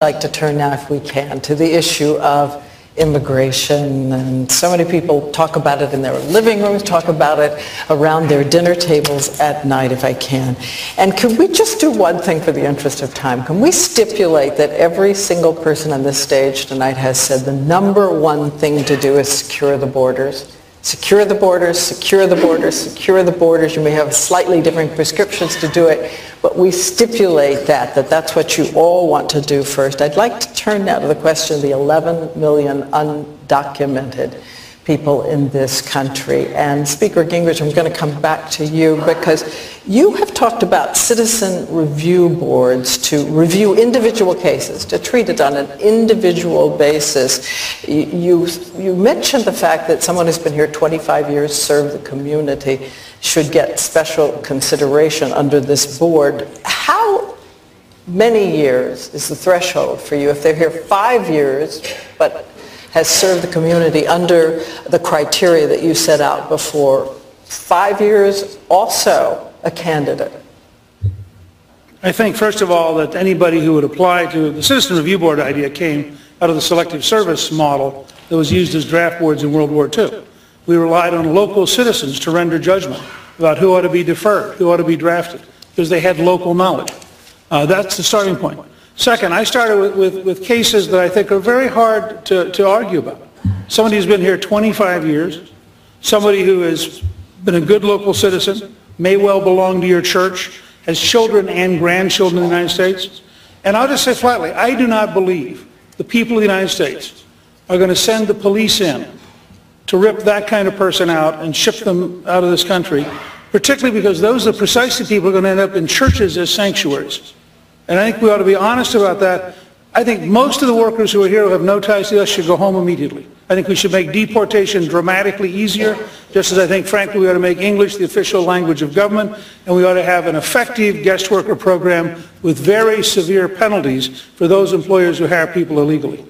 like to turn now, if we can, to the issue of immigration. And so many people talk about it in their living rooms, talk about it around their dinner tables at night, if I can. And could we just do one thing for the interest of time? Can we stipulate that every single person on this stage tonight has said the number one thing to do is secure the borders? Secure the borders, secure the borders, secure the borders. You may have slightly different prescriptions to do it, but we stipulate that that's what you all want to do first. I'd like to turn now to the question of the 11 million undocumented people in this country. And Speaker Gingrich, I'm going to come back to you because you have talked about citizen review boards to review individual cases, to treat it on an individual basis. You mentioned the fact that someone who's been here 25 years, served the community, should get special consideration under this board. How many years is the threshold for you? If they're here 5 years, but has served the community under the criteria that you set out before, 5 years, also a candidate? I think, first of all, that anybody who would apply to the Citizen Review Board idea came out of the selective service model that was used as draft boards in World War II. We relied on local citizens to render judgment about who ought to be deferred, who ought to be drafted, because they had local knowledge. That's the starting point. Second, I started with cases that I think are very hard to argue about. Somebody who's been here 25 years, somebody who has been a good local citizen, may well belong to your church, has children and grandchildren in the United States. And I'll just say flatly, I do not believe the people of the United States are going to send the police in to rip that kind of person out and ship them out of this country, particularly because those are precisely people who are going to end up in churches as sanctuaries. And I think we ought to be honest about that. I think most of the workers who are here who have no ties to us should go home immediately. I think we should make deportation dramatically easier, just as I think, frankly, we ought to make English the official language of government, and we ought to have an effective guest worker program with very severe penalties for those employers who hire people illegally.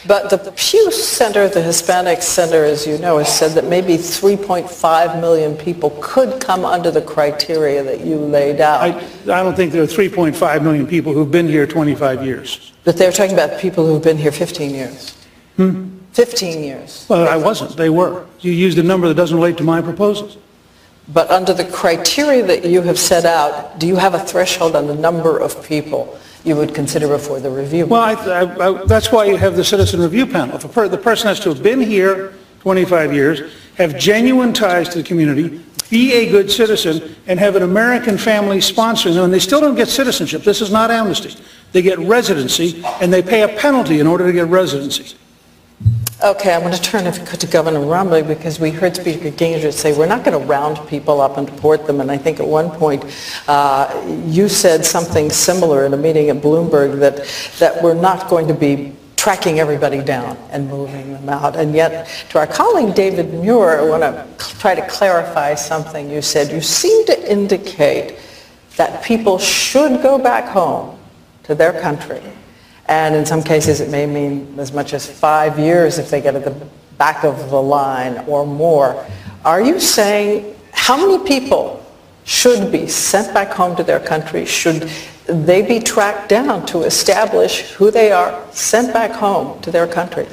But the Pew Center, the Hispanic Center, as you know, has said that maybe 3.5 million people could come under the criteria that you laid out. I don't think there are 3.5 million people who've been here 25 years. But they're talking about people who've been here 15 years. 15 years. Well, I wasn't. They were. You used a number that doesn't relate to my proposals. But under the criteria that you have set out, do you have a threshold on the number of people you would consider before the review? Well, that's why you have the Citizen Review Panel. If the person has to have been here 25 years, have genuine ties to the community, be a good citizen, and have an American family sponsoring them, and they still don't get citizenship. This is not amnesty. They get residency, and they pay a penalty in order to get residency. Okay, I'm going to turn, if you could, to Governor Romney, because we heard Speaker Gingrich say we're not going to round people up and deport them. And I think at one point you said something similar in a meeting at Bloomberg that we're not going to be tracking everybody down and moving them out. And yet, to our colleague David Muir, I want to try to clarify something you said. You seem to indicate that people should go back home to their country. And in some cases, it may mean as much as 5 years if they get at the back of the line or more. Are you saying how many people should be sent back home to their country? Should they be tracked down to establish who they are, sent back home to their country?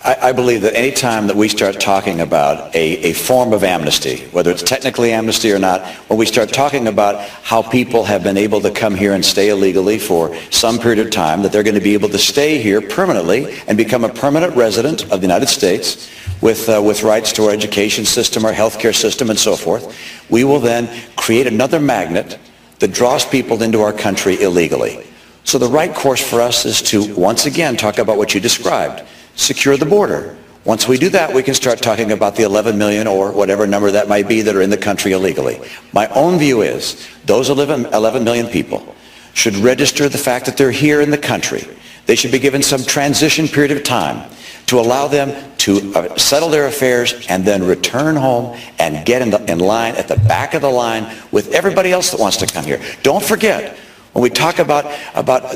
I believe that any time that we start talking about a form of amnesty, whether it's technically amnesty or not, when we start talking about how people have been able to come here and stay illegally for some period of time, that they're going to be able to stay here permanently and become a permanent resident of the United States with rights to our education system, our healthcare system, and so forth, we will then create another magnet that draws people into our country illegally. So the right course for us is to, once again, talk about what you described. Secure the border. Once we do that, we can start talking about the 11 million or whatever number that might be that are in the country illegally. My own view is those 11 million people should register the fact that they're here in the country. They should be given some transition period of time to allow them to settle their affairs and then return home and get in line at the back of the line with everybody else that wants to come here. Don't forget, when we talk about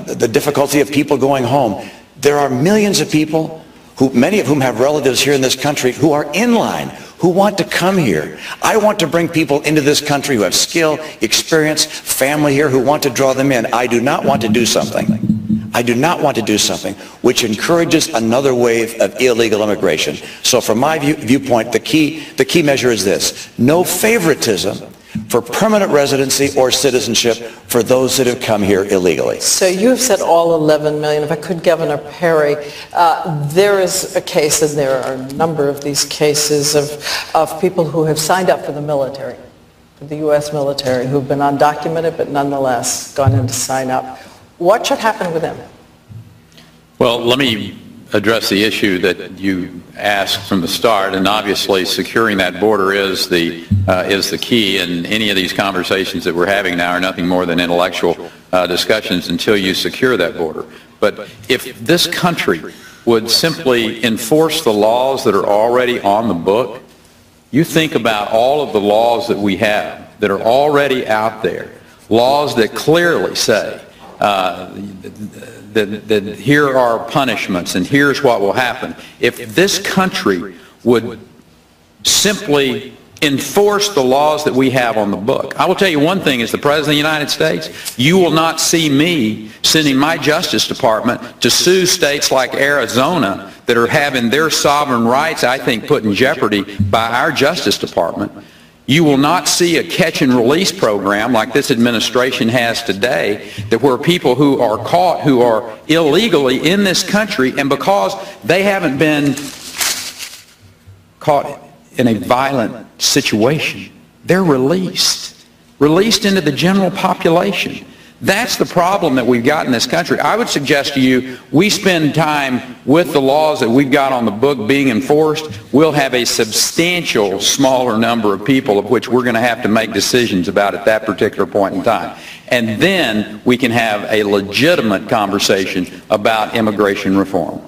the difficulty of people going home, there are millions of people many of whom have relatives here in this country who are in line, who want to come here. I want to bring people into this country who have skill, experience, family here, who want to draw them in. I do not want to do something. I do not want to do something which encourages another wave of illegal immigration. So from my viewpoint, the key measure is this: no favoritism for permanent residency or citizenship for those that have come here illegally. So you have said all 11 million. If I could, Governor Perry, there is a case, and there are a number of these cases of people who have signed up for the military, for the U.S. military, who've been undocumented but nonetheless gone in to sign up. What should happen with them? Well, let me address the issue that you asked from the start, and obviously securing that border is the key, and any of these conversations that we're having now are nothing more than intellectual discussions until you secure that border. But if this country would simply enforce the laws that are already on the book, you think about all of the laws that we have that are already out there, laws that clearly say that here are punishments and here's what will happen. If this country would simply enforce the laws that we have on the book, I will tell you one thing: as the President of the United States, you will not see me sending my Justice Department to sue states like Arizona that are having their sovereign rights, I think, put in jeopardy by our Justice Department. You will not see a catch and release program like this administration has today, that where people who are caught who are illegally in this country, and because they haven't been caught in a violent situation, they're released into the general population. That's the problem that we've got in this country. I would suggest to you, we spend time with the laws that we've got on the book being enforced. We'll have a substantial smaller number of people of which we're going to have to make decisions about at that particular point in time. And then we can have a legitimate conversation about immigration reform.